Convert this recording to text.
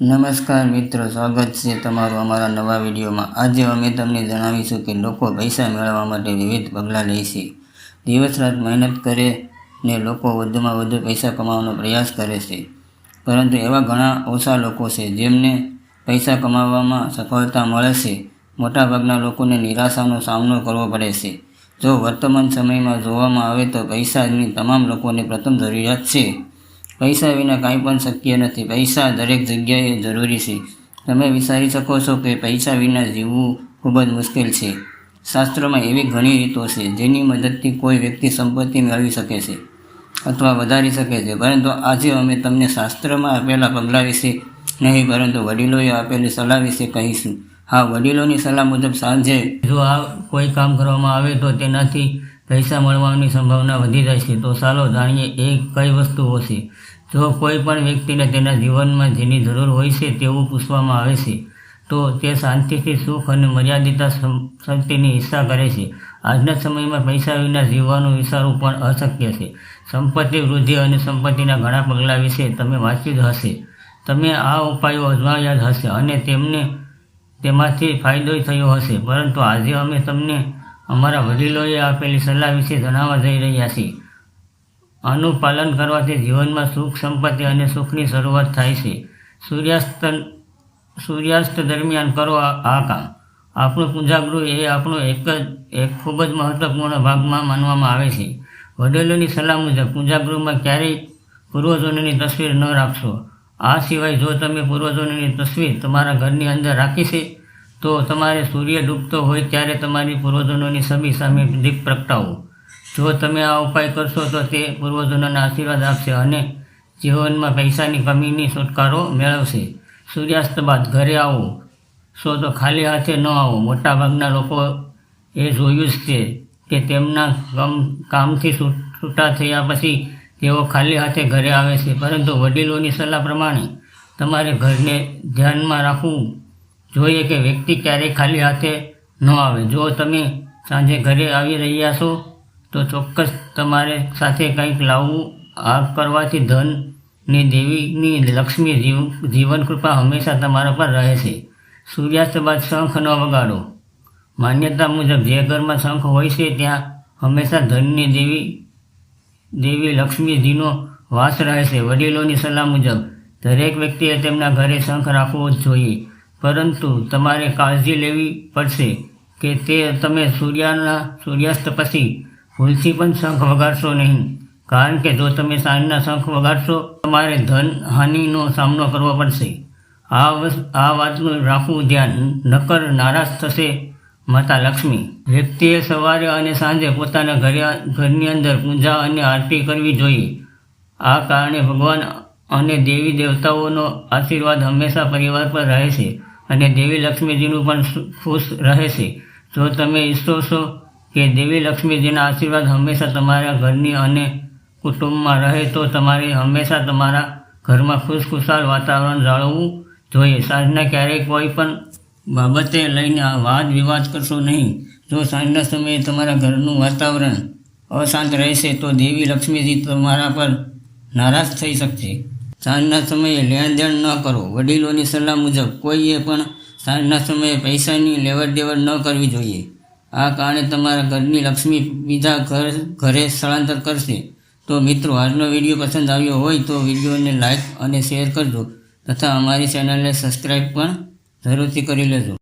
નમસ્કાર મિત્રો, સ્વાગત છે તમારું અમારા નવા વિડીયોમાં। આજે અમે તમને જણાવીશું કે લોકો પૈસા મેળવવા માટે વિવિધ પગલાં લે છે। દિવસ રાત મહેનત કરે ને લોકો વધુમાં વધુ પૈસા કમાવાનો પ્રયાસ કરે છે, પરંતુ એવા ઘણા ઓછા લોકો છે જેમને પૈસા કમાવામાં સફળતા મળે છે। મોટાભાગના લોકોને નિરાશાનો સામનો કરવો પડે છે। જો વર્તમાન સમયમાં જોવામાં આવે તો પૈસાની તમામ લોકોને પ્રથમ જરૂરિયાત છે। પૈસા વિના કાંઈ પણ શક્ય નથી। પૈસા દરેક જગ્યાએ જરૂરી છે। તમે વિચારી શકો છો કે પૈસા વિના જીવવું ખૂબ જ મુશ્કેલ છે। શાસ્ત્રોમાં એવી ઘણી રીતો છે જેની મદદથી કોઈ વ્યક્તિ સંપત્તિ મેળવી શકે છે અથવા વધારી શકે છે, પરંતુ આજે અમે તમને શાસ્ત્રમાં આપેલા પગલાં વિશે નહીં, પરંતુ વડીલોએ આપેલી સલાહ વિશે કહીશું। હા, વડીલોની સલાહ મુજબ સાંજે જો આ કોઈ કામ કરવામાં આવે તો તેનાથી પૈસા મળવાની સંભાવના વધી જાય છે। તો ચાલો જાણીએ એ કઈ વસ્તુઓ છે। જો કોઈ પણ વ્યક્તિને તેના જીવનમાં જેની જરૂર હોય છે તેવું પૂછવામાં આવે છે તો તે શાંતિથી સુખ અને મર્યાદિત શક્તિની ઈચ્છા કરે છે। આજના સમયમાં પૈસા વિના જીવવાનું વિચારવું પણ અશક્ય છે। સંપત્તિ વૃદ્ધિ અને સંપત્તિના ઘણા પગલાં વિશે તમે વાંચ્યું જ હશે। તમે આ ઉપાયો અજમાવ્યા જ હશે અને તેમાંથી ફાયદો થયો હશે, પરંતુ આજે અમે તમને અમારા વડીલોએ આપેલી સલાહ વિશે જણાવવા જઈ રહ્યા છીએ। આનું પાલન કરવાથી જીવનમાં સુખ, સંપત્તિ અને સુખની શરૂઆત થાય છે। સૂર્યાસ્ત દરમિયાન કરો આ કામ। આપણું પૂજાગૃહ એ આપણો એક ખૂબ જ મહત્વપૂર્ણ ભાગમાં માનવામાં આવે છે। વડીલોની સલાહ મુજબ પૂજાગૃહમાં ક્યારેય પૂર્વજોની તસવીર ન રાખશો। આ સિવાય જો તમે પૂર્વજોની તસવીર તમારા ઘરની અંદર રાખી છે તો તમારે સૂર્ય ડૂબતો હોય ત્યારે તમારી પૂર્વજોની છબી સામે દીપ પ્રગટાવો। જો તમે આ ઉપાય કરશો તો તે પૂર્વજોના આશીર્વાદ આપશે અને જીવનમાં પૈસાની કમીની છુટકારો મેળવશે। સૂર્યાસ્ત બાદ ઘરે આવો છો તો ખાલી હાથે ન આવો। મોટાભાગના લોકો એ જોયું જ છે કે તેમના કામથી છૂટા થયા પછી તેઓ ખાલી હાથે ઘરે આવે છે, પરંતુ વડીલોની સલાહ પ્રમાણે તમારે ઘરને ધ્યાનમાં રાખવું જોઈએ કે વ્યક્તિ ક્યારેય ખાલી હાથે ન આવે। જો તમે સાંજે ઘરે આવી રહ્યા છો તો ચોક્કસ તમારે સાથે કંઈક લાવવું। આ કરવાથી ધન ને દેવીની લક્ષ્મી જીવન કૃપા હંમેશા તમારા પર રહે છે। સૂર્યાસ્ત બાદ શંખ ન વગાડો। માન્યતા મુજબ જે ઘરમાં શંખ હોય છે ત્યાં હંમેશા ધનની દેવી લક્ષ્મીજીનો વાસ રહે છે। વડીલોની સલાહ મુજબ દરેક વ્યક્તિએ તેમના ઘરે શંખ રાખવો જ જોઈએ, પરંતુ તમારે કાળજી લેવી પડશે કે તમે સૂર્યાસ્ત પછી ભૂલથી પણ શંખ વગાડશો નહીં, કારણ કે જો તમે સાંજના શંખ વગાડશો તમારે ધન હાનિનો સામનો કરવો પડશે। આ વાતનું રાખવું ધ્યાન, નકર નારાજ થશે માતા લક્ષ્મી। વ્યક્તિએ સવારે અને સાંજે પોતાના ઘરની અંદર પૂજા અને આરતી કરવી જોઈએ। આ કારણે ભગવાન અને દેવી દેવતાઓનો આશીર્વાદ હંમેશા પરિવાર પર રહે છે અને દેવી લક્ષ્મીજીનું પણ ખુશ રહે છે। જો તમે ઈચ્છો છો કે દેવી લક્ષ્મીજીના આશીર્વાદ હંમેશા તમારા ઘરની અને કુટુંબમાં રહે તો તમારે હંમેશા તમારા ઘરમાં ખુશખુશાલ વાતાવરણ જાળવવું જોઈએ। સાંજના ક્યારેય કોઈ પણ બાબતે લઈને વાદ વિવાદ કરશો નહીં। જો સાંજના સમયે તમારા ઘરનું વાતાવરણ અશાંત રહેશે તો દેવી લક્ષ્મીજી તમારા પર નારાજ થઈ શકશે। સાંજના સમયે લેણદેણ ન કરો। વડીલોની સલાહ મુજબ કોઈએ પણ સાંજના સમયે પૈસાની લેવડ દેવડ ન કરવી જોઈએ। આ કારણે તમારા ઘરની લક્ષ્મી બીજા ઘરે સ્થળાંતર કરશે। તો મિત્રો, આજનો વિડીયો પસંદ આવ્યો હોય તો વિડીયોને લાઇક અને શેર કરજો તથા અમારી ચેનલને સબસ્ક્રાઈબ પણ જરૂરથી કરી લેજો।